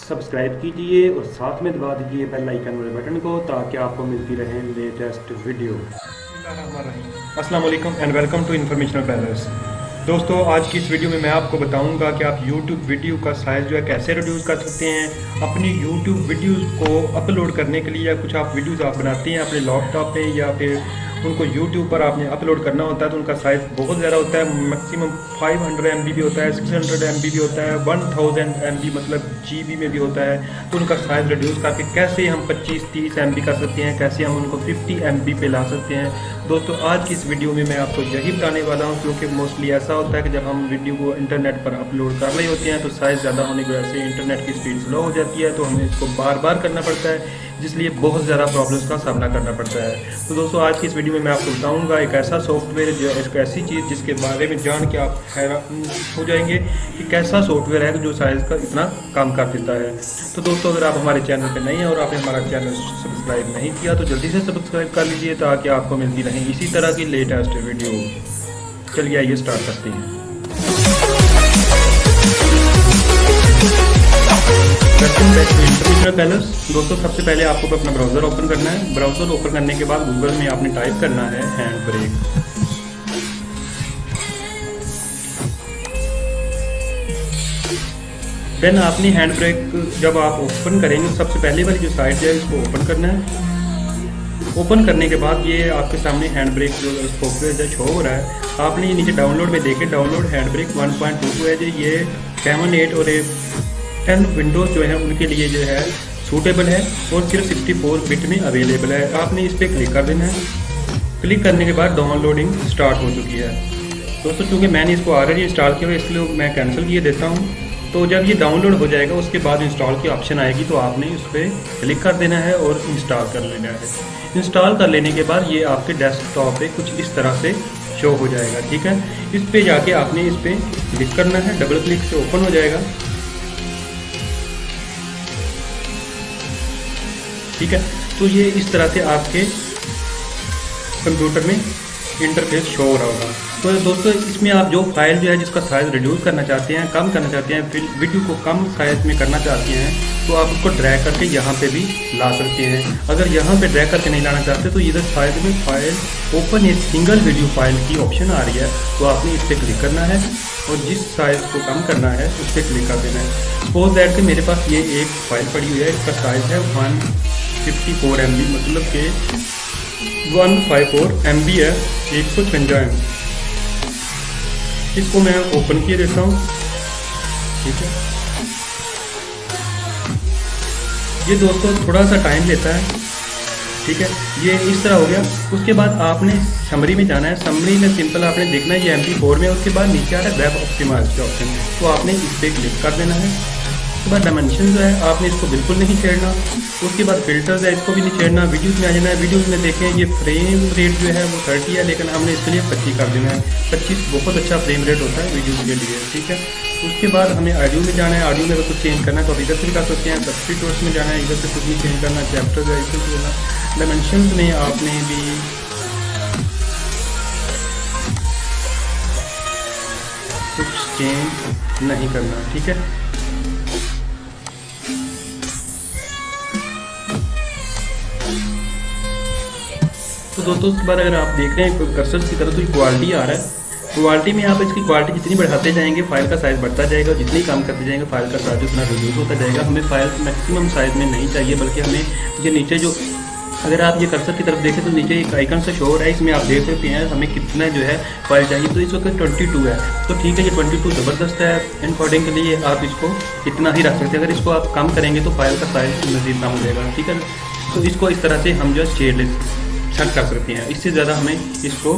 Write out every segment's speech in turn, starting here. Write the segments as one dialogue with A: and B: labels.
A: Subscribe कीजिए और साथ में दबा दीजिए बेल आइकन वाले बटन को ताकि आपको मिलती रहे लेटेस्ट वीडियो।
B: अस्सलाम वालेकुम and welcome to informational brothers. दोस्तों, आज की इस वीडियो में मैं आपको बताऊंगा कि आप YouTube वीडियो का साइज़ जो है कैसे रिड्यूस कर सकते हैं। अपनी YouTube वीडियोस को अपलोड करने के लिए या कुछ आप वीडियोस आप बनाते हैं अपने लैपटॉप पे या फिर उनको YouTube पर आपने अपलोड करना होता है तो उनका साइज़ बहुत ज़्यादा होता है। मैक्सिमम 500 MB भी होता है, 600 MB भी होता है, 1000 MB मतलब GB में भी होता है। तो उनका साइज़ रिड्यूस करके कैसे हम 25-30 MB कर सकते हैं, कैसे हम उनको 50 MB पे ला सकते हैं। दोस्तों, आज की इस वीडियो में मैं आपको यही बताने वाला हूं, क्योंकि मोस्टली ऐसा होता है कि जब हम वीडियो को इंटरनेट पर अपलोड कर रहे होते हैं तो साइज़ ज़्यादा होने की वजह से इंटरनेट की स्पीड स्लो हो जाती है, तो हमें इसको बार बार करना पड़ता है, जिसलिए बहुत ज़्यादा प्रॉब्लम्स का सामना करना पड़ता है। तो दोस्तों, आज की इस वीडियो में मैं आपको बताऊंगा एक ऐसा सॉफ्टवेयर जो एक ऐसी चीज़ जिसके बारे में जान के आप हैरान हो जाएंगे कि कैसा सॉफ्टवेयर है जो साइज़ का इतना काम कर देता है। तो दोस्तों, अगर आप हमारे चैनल पर नहीं हैं और आपने हमारा चैनल सब्सक्राइब नहीं किया तो जल्दी से सब्सक्राइब कर लीजिए ताकि आपको मिलती रहे इसी तरह की लेटेस्ट वीडियो। चलिए आइए स्टार्ट करते हैं। दोस्तों, सबसे पहले आपको अपना ब्राउज़र ओपन करना है। ब्राउज़र ओपन करने के बाद गूगल में आपने टाइप करना है हैंड ब्रेक। देन आपने हैंड ब्रेक जब आप ओपन करेंगे सबसे पहले वाली जो साइट है इसको ओपन करना है। ओपन करने के बाद ये आपके सामने हैंड ब्रेक जो सॉफ्टवेयर जो शो हो रहा है, आपने ये नीचे डाउनलोड में देखे डाउनलोड हैंड ब्रेक 1.22 है जो ये 7, 8 और 10 विंडोज़ जो है उनके लिए जो है सूटेबल है और सिर्फ 64 बिट में अवेलेबल है। आपने इस पर क्लिक कर देना है। क्लिक करने के बाद डाउनलोडिंग स्टार्ट हो चुकी है। दोस्तों, चूँकि मैंने इसको ऑलरेडी इंस्टॉल किया हुआ इसलिए मैं कैंसिल किए देता हूँ। तो जब ये डाउनलोड हो जाएगा उसके बाद इंस्टॉल की ऑप्शन आएगी तो आपने इस पर क्लिक कर देना है और इंस्टॉल कर लेना है। इंस्टॉल कर लेने के बाद ये आपके डेस्कटॉप पे कुछ इस तरह से शो हो जाएगा। ठीक है, इस पे जाके आपने इस पर क्लिक करना है। डबल क्लिक से ओपन हो जाएगा। ठीक है, तो ये इस तरह से आपके कंप्यूटर में इंटरफेस शो हो रहा होगा। तो दोस्तों, इसमें आप जो फाइल जो है जिसका साइज़ रिड्यूस करना चाहते हैं, कम करना चाहते हैं, फिर वीडियो को कम साइज़ में करना चाहते हैं तो आप उसको ड्रैग करके यहाँ पे भी ला सकते हैं। अगर यहाँ पे ड्रैग करके नहीं लाना चाहते तो इधर साइड में file open a single video file की ऑप्शन आ रही है, तो आपने इस पर क्लिक करना है और जिस साइज़ को कम करना है उस पर क्लिक कर देना है। सपोज दैट कि मेरे पास ये एक फाइल पड़ी हुई है, इसका साइज़ है 154 MB मतलब कि 154 MB है, 156 MB। इसको मैं ओपन किए देता हूँ। ठीक है, ये दोस्तों थोड़ा सा टाइम लेता है। ठीक है, ये इस तरह हो गया। उसके बाद आपने समरी में जाना है। समरी में सिंपल आपने देखना है ये MP4 में। उसके बाद नीचे आ रहा है वेब ऑप्टिमाइज का ऑप्शन, तो आपने इस पर क्लिक कर देना है। उसके बाद डायमेंशन जो है आपने इसको बिल्कुल नहीं छेड़ना। उसके बाद फिल्टर्स है, इसको भी नहीं छेड़ना। वीडियोज़ में आ जाना है। वीडियोज़ में देखें ये फ्रेम रेट जो है वो 30 है, लेकिन हमने इसके लिए 25 कर देना है। 25 बहुत अच्छा फ्रेम रेट होता है वीडियोज़ के लिए। ठीक है, उसके बाद हमें ऑडियो में जाना है। ऑडियो में अगर कुछ चेंज करना है तो आप इधर से भी कर सकते हैं। सब्सटीट्यूट्स में जाना है, इधर से कुछ भी चेंज करना है। चैप्टर है इधर से होना। डायमेंशन में आपने भी कुछ चेंज नहीं करना। ठीक है, तो दोस्तों उसके बाद अगर आप देख रहे हैं कर्सर की तरह तो ये क्वालिटी आ रहा है। क्वालिटी में आप इसकी क्वालिटी जितनी बढ़ाते जाएंगे फाइल का साइज़ बढ़ता जाएगा, जितनी कम करते जाएंगे फाइल का साइज़ उतना रिड्यूस होता जाएगा। हमें फाइल मैक्सिमम साइज़ में नहीं चाहिए, बल्कि हमें ये नीचे जो अगर आप ये कर्सर की तरफ देखें तो नीचे एक आइकन से शो हो रहा है, इसमें आप देख सकते हैं हमें कितना जो है फाइल चाहिए। तो इस वक्त 22 है, तो ठीक है ये 22 ज़बरदस्त है। एनकोडिंग के लिए आप इसको इतना ही रख सकते हैं। अगर इसको आप कम करेंगे तो फाइल का साइज़ मज़ीद कम हो जाएगा। ठीक है, तो इसको इस तरह से हम जो है छेड़ कर सकते हैं। इससे ज़्यादा हमें इसको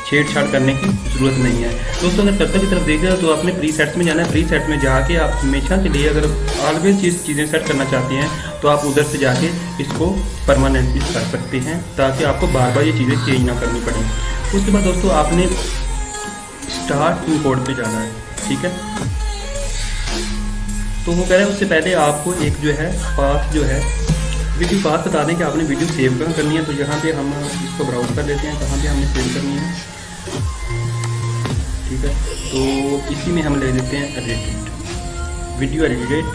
B: छेड़छाड़ करने की ज़रूरत नहीं है। दोस्तों, अगर कर्सर की तरफ देखें तो आपने प्री सेट्स में जाना है। प्री सेट में जाके आप हमेशा के लिए अगर ऑलवेज चीज़ें सेट करना चाहते हैं तो आप उधर से जाके इसको परमानेंटली कर सकते हैं ताकि आपको बार बार ये चीज़ें चेंज ना करनी पड़े। उसके बाद दोस्तों आपने स्टार्ट इम्पोर्ट पे जाना है। ठीक है, तो वो कह रहे हैं उससे पहले आपको एक जो है पाथ जो है वीडियो पाथ बता दें कि आपने वीडियो सेव कहाँ करनी है। तो यहाँ पे हम इसको ब्राउज कर लेते हैं कहाँ पे हमने सेव करनी है। ठीक है, तो इसी में हम ले लेते हैं एडिट वीडियो एडिट।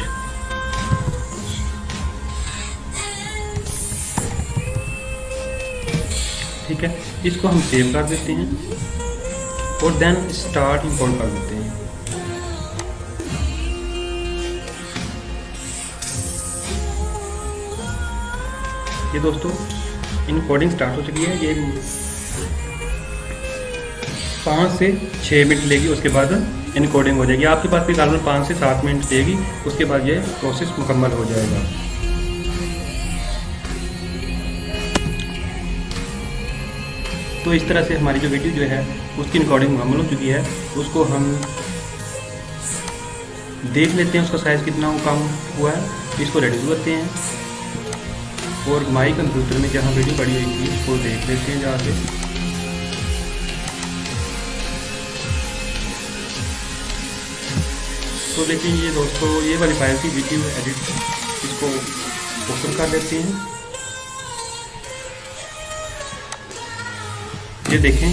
B: ठीक है, इसको हम सेव कर देते हैं और देन स्टार्ट इंपोर्ट कर देते हैं। ये दोस्तों इनकोडिंग स्टार्ट हो चुकी है। ये 5 से 6 मिनट लेगी, उसके बाद इनकोडिंग हो जाएगी। आपके पास भी करीबन 5 से 7 मिनट लेगी, उसके बाद ये प्रोसेस मुकम्मल हो जाएगा। तो इस तरह से हमारी जो वीडियो जो है उसकी रिकॉर्डिंग मुकम्मल हो चुकी है। उसको हम देख लेते हैं उसका साइज़ कितना कम हुआ है। इसको रेड्यूस करते हैं और माई कंप्यूटर में जहाँ वीडियो पड़ी हुई थी उसको देख लेते हैं जहाँ से। तो देखिए ये दोस्तों ये वाली फाइल थी वीडियो एडिट, इसको ओपन कर लेते हैं। ये देखें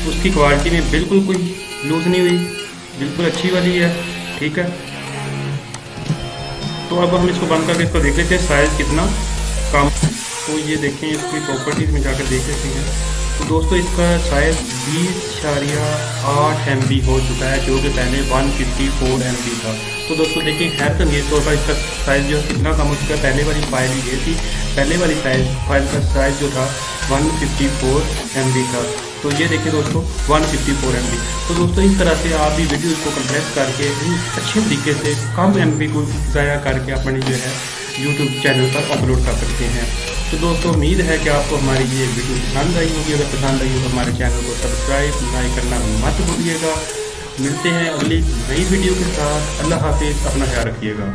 B: उसकी क्वालिटी में बिल्कुल कोई लूज़ नहीं हुई, बिल्कुल अच्छी वाली है। ठीक है, तो अब हम इसको बंद करके इसको देख लेते हैं साइज़ कितना कम। तो ये देखें इसकी प्रॉपर्टीज़ में जाकर देख लेते हैं। तो दोस्तों इसका साइज़ 20.8 MB हो चुका है, जो कि पहले 154 MB था। तो दोस्तों देखिए हैरत अंगेज़ तौर पर इसका साइज़ जो है कितना कम हो चुका है। पहले वाली फाइल ये थी, पहले वाली फाइल का साइज़ जो था 154 MB था। तो ये देखिए दोस्तों 154 MB। तो दोस्तों इस तरह से आप भी वीडियो को कंप्रेस करके अच्छे तरीके से कम MB को ज़ाया करके अपने जो है YouTube चैनल पर अपलोड कर सकते हैं। तो दोस्तों उम्मीद है कि आपको हमारी ये वीडियो पसंद आई होगी। अगर पसंद आई हो तो हमारे चैनल को सब्सक्राइब लाइक करना मत भूलिएगा। मिलते हैं अगली नई वीडियो के साथ। अल्लाह हाफिज़, अपना ख्याल रखिएगा।